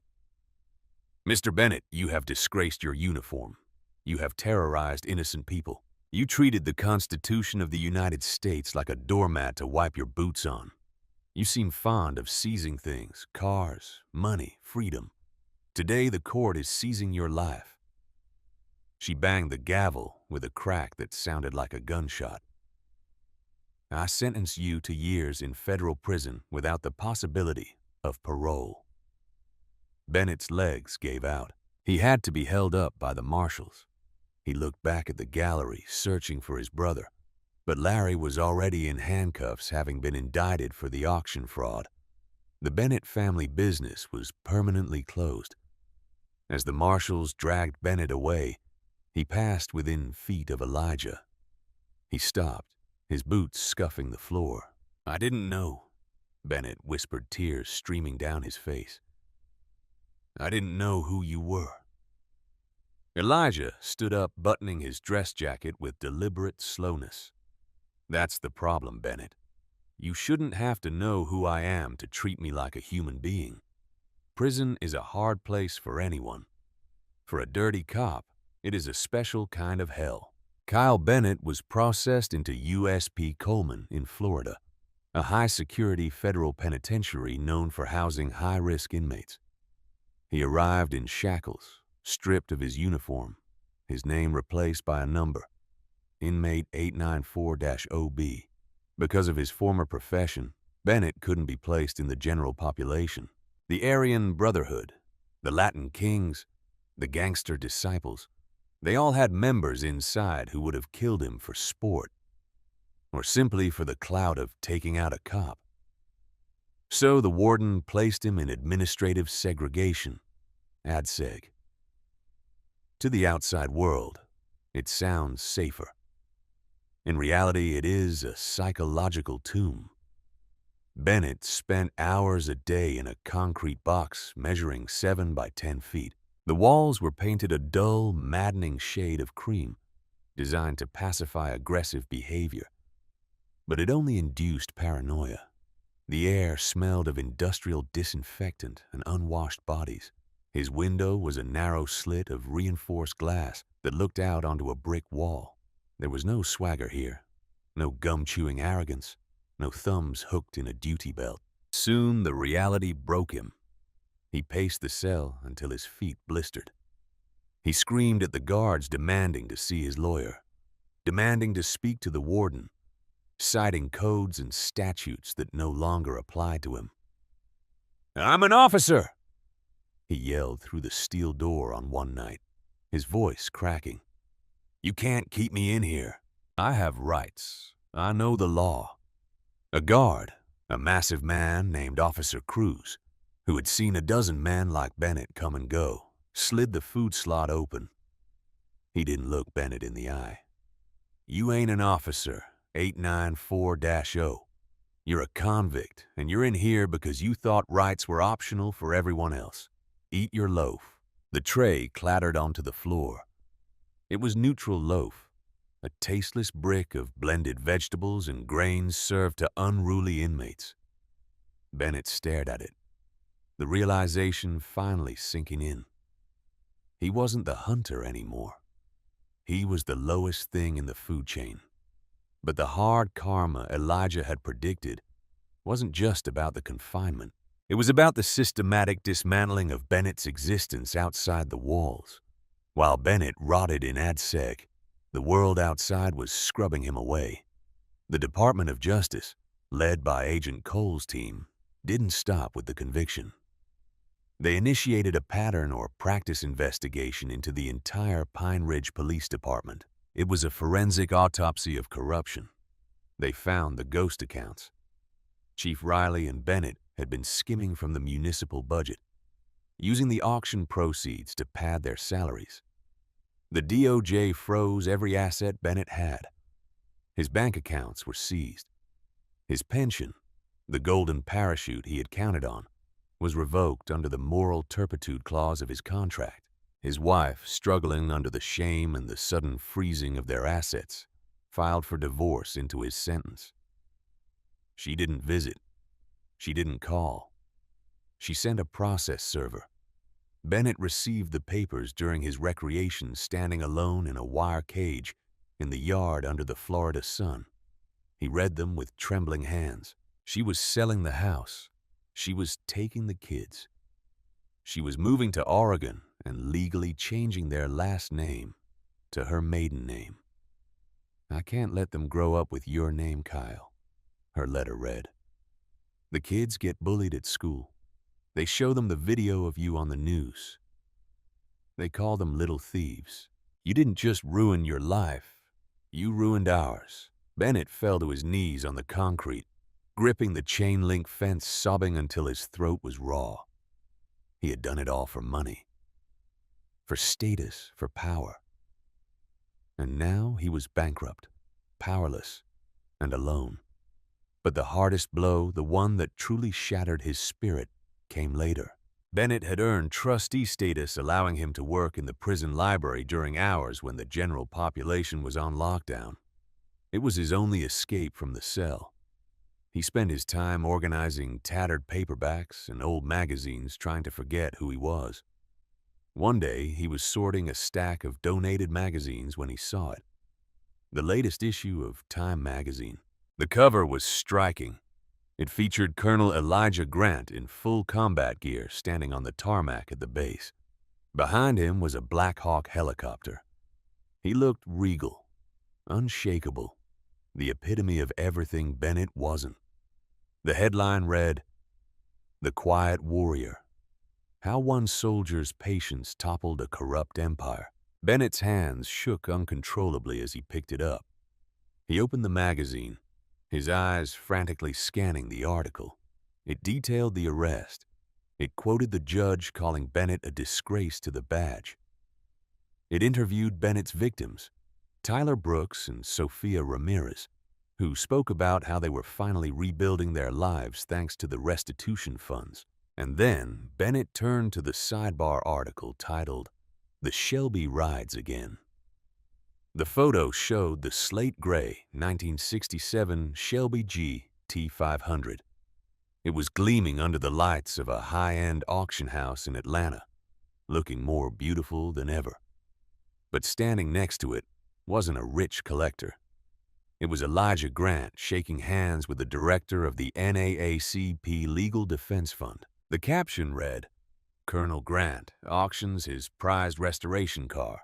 "Mr. Bennett, you have disgraced your uniform. You have terrorized innocent people. You treated the Constitution of the United States like a doormat to wipe your boots on. You seem fond of seizing things, cars, money, freedom. Today the court is seizing your life." She banged the gavel with a crack that sounded like a gunshot. "I sentence you to years in federal prison without the possibility of parole." Bennett's legs gave out. He had to be held up by the marshals. He looked back at the gallery, searching for his brother, but Larry was already in handcuffs, having been indicted for the auction fraud. The Bennett family business was permanently closed. As the marshals dragged Bennett away, he passed within feet of Elijah. He stopped, his boots scuffing the floor. "I didn't know," Bennett whispered, tears streaming down his face. "I didn't know who you were." Elijah stood up, buttoning his dress jacket with deliberate slowness. "That's the problem, Bennett. You shouldn't have to know who I am to treat me like a human being. Prison is a hard place for anyone. For a dirty cop, it is a special kind of hell." Kyle Bennett was processed into USP Coleman in Florida, a high-security federal penitentiary known for housing high-risk inmates. He arrived in shackles, stripped of his uniform, his name replaced by a number, inmate 894-OB. Because of his former profession, Bennett couldn't be placed in the general population. The Aryan Brotherhood, the Latin Kings, the Gangster Disciples, they all had members inside who would have killed him for sport, or simply for the clout of taking out a cop. So the warden placed him in administrative segregation, ADSEG. To the outside world, it sounds safer. In reality, it is a psychological tomb. Bennett spent hours a day in a concrete box measuring 7 by 10 feet. The walls were painted a dull, maddening shade of cream, designed to pacify aggressive behavior. But it only induced paranoia. The air smelled of industrial disinfectant and unwashed bodies. His window was a narrow slit of reinforced glass that looked out onto a brick wall. There was no swagger here, no gum-chewing arrogance, no thumbs hooked in a duty belt. Soon the reality broke him. He paced the cell until his feet blistered. He screamed at the guards, demanding to see his lawyer, demanding to speak to the warden, citing codes and statutes that no longer applied to him. "I'm an officer!" he yelled through the steel door on one night, his voice cracking. "You can't keep me in here. I have rights. I know the law." A guard, a massive man named Officer Cruz, who had seen a dozen men like Bennett come and go, slid the food slot open. He didn't look Bennett in the eye. "You ain't an officer, 894-0. You're a convict, and you're in here because you thought rights were optional for everyone else. Eat your loaf." The tray clattered onto the floor. It was neutral loaf, a tasteless brick of blended vegetables and grains served to unruly inmates. Bennett stared at it, the realization finally sinking in. He wasn't the hunter anymore. He was the lowest thing in the food chain. But the hard karma Elijah had predicted wasn't just about the confinement. It was about the systematic dismantling of Bennett's existence outside the walls. While Bennett rotted in ADSEC, the world outside was scrubbing him away. The Department of Justice, led by Agent Cole's team, didn't stop with the conviction. They initiated a pattern or practice investigation into the entire Pine Ridge Police Department. It was a forensic autopsy of corruption. They found the ghost accounts. Chief Riley and Bennett had been skimming from the municipal budget, using the auction proceeds to pad their salaries. The DOJ froze every asset Bennett had. His bank accounts were seized. His pension, the golden parachute he had counted on, was revoked under the moral turpitude clause of his contract. His wife, struggling under the shame and the sudden freezing of their assets, filed for divorce into his sentence. She didn't visit. She didn't call. She sent a process server. Bennett received the papers during his recreation standing alone in a wire cage in the yard under the Florida sun. He read them with trembling hands. She was selling the house. She was taking the kids. She was moving to Oregon and legally changing their last name to her maiden name. "I can't let them grow up with your name, Kyle," her letter read. "The kids get bullied at school. They show them the video of you on the news. They call them little thieves. You didn't just ruin your life, you ruined ours." Bennett fell to his knees on the concrete, gripping the chain-link fence, sobbing until his throat was raw. He had done it all for money, for status, for power. And now he was bankrupt, powerless, and alone. But the hardest blow, the one that truly shattered his spirit, came later. Bennett had earned trustee status, allowing him to work in the prison library during hours when the general population was on lockdown. It was his only escape from the cell. He spent his time organizing tattered paperbacks and old magazines, trying to forget who he was. One day, he was sorting a stack of donated magazines when he saw it. The latest issue of Time magazine. The cover was striking. It featured Colonel Elijah Grant in full combat gear standing on the tarmac at the base. Behind him was a Black Hawk helicopter. He looked regal, unshakable, the epitome of everything Bennett wasn't. The headline read, "The Quiet Warrior: How One Soldier's Patience Toppled a Corrupt Empire." Bennett's hands shook uncontrollably as he picked it up. He opened the magazine, his eyes frantically scanning the article. It detailed the arrest. It quoted the judge calling Bennett a disgrace to the badge. It interviewed Bennett's victims, Tyler Brooks and Sophia Ramirez, who spoke about how they were finally rebuilding their lives thanks to the restitution funds. And then Bennett turned to the sidebar article titled, "The Shelby Rides Again." The photo showed the slate gray 1967 Shelby G T500. It was gleaming under the lights of a high-end auction house in Atlanta, looking more beautiful than ever. But standing next to it wasn't a rich collector. It was Elijah Grant shaking hands with the director of the NAACP Legal Defense Fund. The caption read, "Colonel Grant auctions his prized restoration car."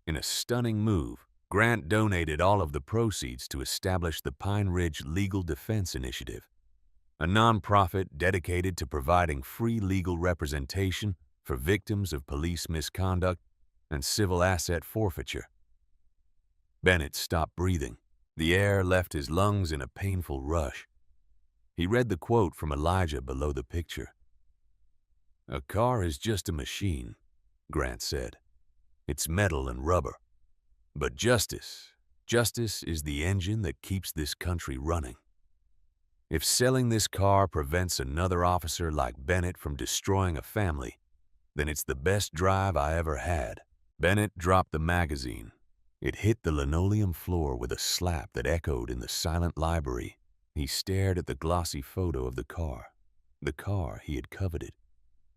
In a stunning move, Grant donated all of the proceeds to establish the Pine Ridge Legal Defense Initiative, a nonprofit dedicated to providing free legal representation for victims of police misconduct and civil asset forfeiture. Bennett stopped breathing. The air left his lungs in a painful rush. He read the quote from Elijah below the picture. "A car is just a machine," Grant said. "It's metal and rubber. But justice is the engine that keeps this country running. If selling this car prevents another officer like Bennett from destroying a family, then it's the best drive I ever had." Bennett dropped the magazine. It hit the linoleum floor with a slap that echoed in the silent library. He stared at the glossy photo of the car he had coveted,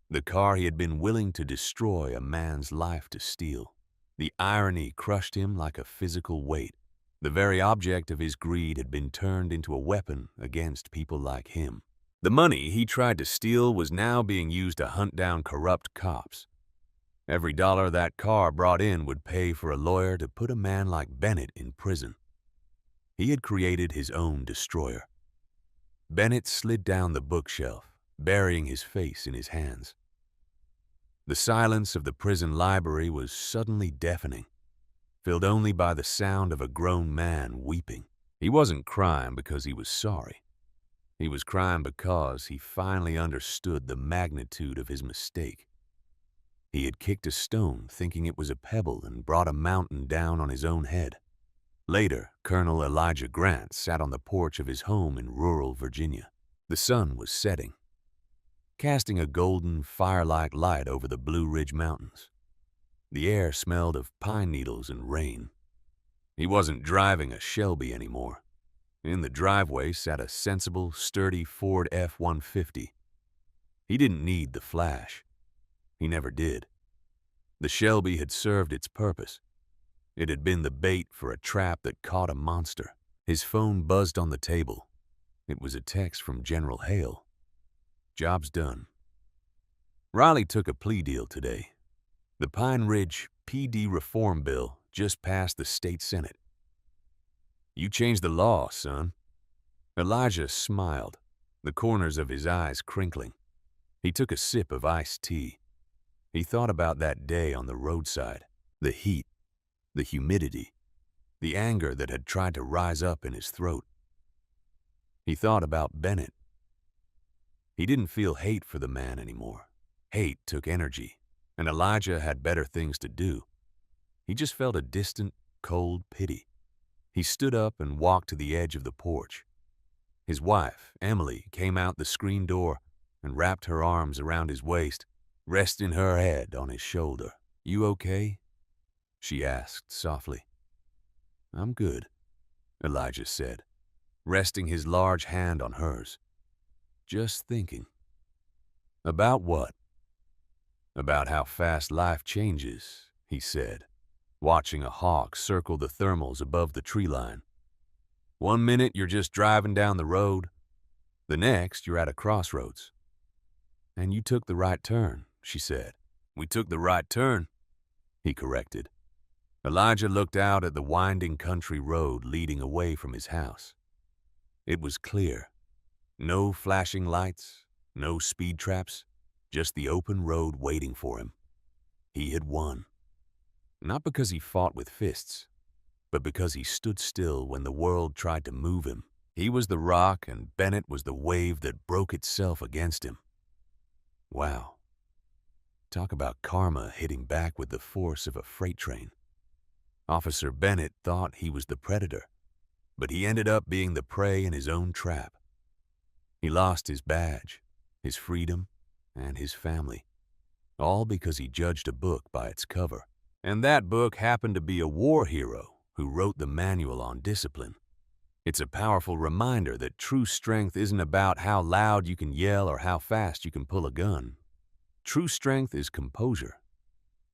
the car he had been willing to destroy a man's life to steal. The irony crushed him like a physical weight. The very object of his greed had been turned into a weapon against people like him. The money he tried to steal was now being used to hunt down corrupt cops. Every dollar that car brought in would pay for a lawyer to put a man like Bennett in prison. He had created his own destroyer. Bennett slid down the bookshelf, burying his face in his hands. The silence of the prison library was suddenly deafening, filled only by the sound of a grown man weeping. He wasn't crying because he was sorry. He was crying because he finally understood the magnitude of his mistake. He had kicked a stone thinking it was a pebble and brought a mountain down on his own head. Later, Colonel Elijah Grant sat on the porch of his home in rural Virginia. The sun was setting, casting a golden, fire-like light over the Blue Ridge Mountains. The air smelled of pine needles and rain. He wasn't driving a Shelby anymore. In the driveway sat a sensible, sturdy Ford F-150. He didn't need the flash. He never did. The Shelby had served its purpose. It had been the bait for a trap that caught a monster. His phone buzzed on the table. It was a text from General Hale. "Job's done. Riley took a plea deal today. The Pine Ridge PD reform bill just passed the state Senate. You changed the law, son." Elijah smiled, the corners of his eyes crinkling. He took a sip of iced tea. He thought about that day on the roadside, the heat, the humidity, the anger that had tried to rise up in his throat. He thought about Bennett. He didn't feel hate for the man anymore. Hate took energy, and Elijah had better things to do. He just felt a distant, cold pity. He stood up and walked to the edge of the porch. His wife, Emily, came out the screen door and wrapped her arms around his waist, resting her head on his shoulder. "You okay?" she asked softly. "I'm good," Elijah said, resting his large hand on hers. "Just thinking." "About what?" "About how fast life changes," he said, watching a hawk circle the thermals above the tree line. "One minute you're just driving down the road. The next you're at a crossroads." "And you took the right turn," she said. "We took the right turn," he corrected. Elijah looked out at the winding country road leading away from his house. It was clear. No flashing lights, no speed traps, just the open road waiting for him. He had won. Not because he fought with fists, but because he stood still when the world tried to move him. He was the rock and Bennett was the wave that broke itself against him. Wow. Talk about karma hitting back with the force of a freight train. Officer Bennett thought he was the predator, but he ended up being the prey in his own trap. He lost his badge, his freedom, and his family, all because he judged a book by its cover. And that book happened to be a war hero who wrote the manual on discipline. It's a powerful reminder that true strength isn't about how loud you can yell or how fast you can pull a gun. True strength is composure.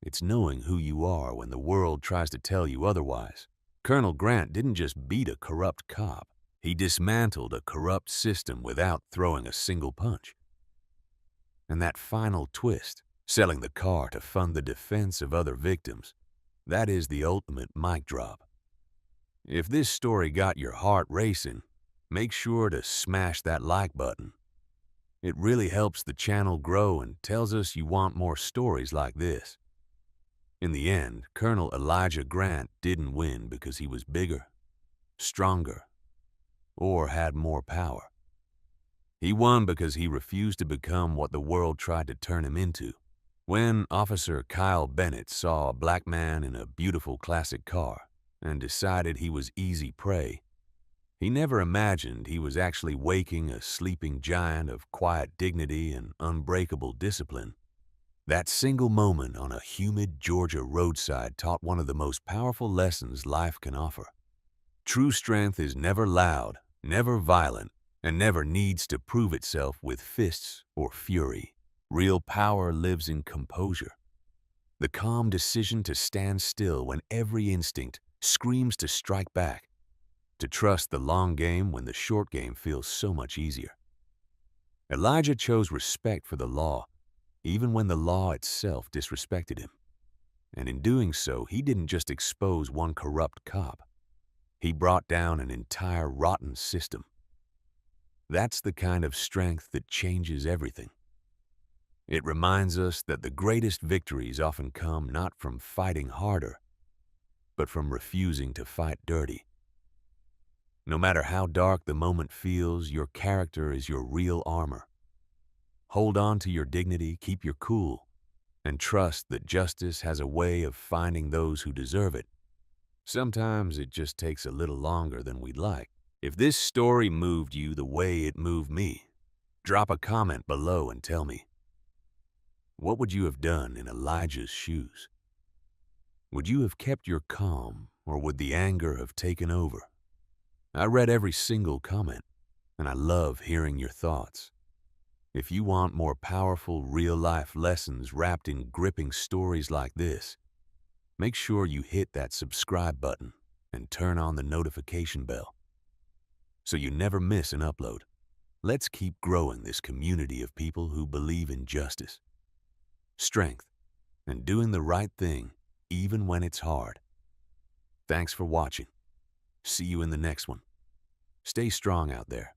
It's knowing who you are when the world tries to tell you otherwise. Colonel Grant didn't just beat a corrupt cop. He dismantled a corrupt system without throwing a single punch. And that final twist, selling the car to fund the defense of other victims, that is the ultimate mic drop. If this story got your heart racing, make sure to smash that like button. It really helps the channel grow and tells us you want more stories like this. In the end, Colonel Elijah Grant didn't win because he was bigger, stronger, or had more power. He won because he refused to become what the world tried to turn him into. When Officer Kyle Bennett saw a black man in a beautiful classic car and decided he was easy prey, he never imagined he was actually waking a sleeping giant of quiet dignity and unbreakable discipline. That single moment on a humid Georgia roadside taught one of the most powerful lessons life can offer. True strength is never loud, never violent, and never needs to prove itself with fists or fury. Real power lives in composure. The calm decision to stand still when every instinct screams to strike back. To trust the long game when the short game feels so much easier. Elijah chose respect for the law, even when the law itself disrespected him. And in doing so, he didn't just expose one corrupt cop. He brought down an entire rotten system. That's the kind of strength that changes everything. It reminds us that the greatest victories often come not from fighting harder, but from refusing to fight dirty. No matter how dark the moment feels, your character is your real armor. Hold on to your dignity, keep your cool, and trust that justice has a way of finding those who deserve it. Sometimes it just takes a little longer than we'd like. If this story moved you the way it moved me, drop a comment below and tell me. What would you have done in Elijah's shoes? Would you have kept your calm, or would the anger have taken over? I read every single comment, and I love hearing your thoughts. If you want more powerful, real-life lessons wrapped in gripping stories like this, make sure you hit that subscribe button and turn on the notification bell so you never miss an upload. Let's keep growing this community of people who believe in justice, strength, and doing the right thing even when it's hard. Thanks for watching. See you in the next one. Stay strong out there.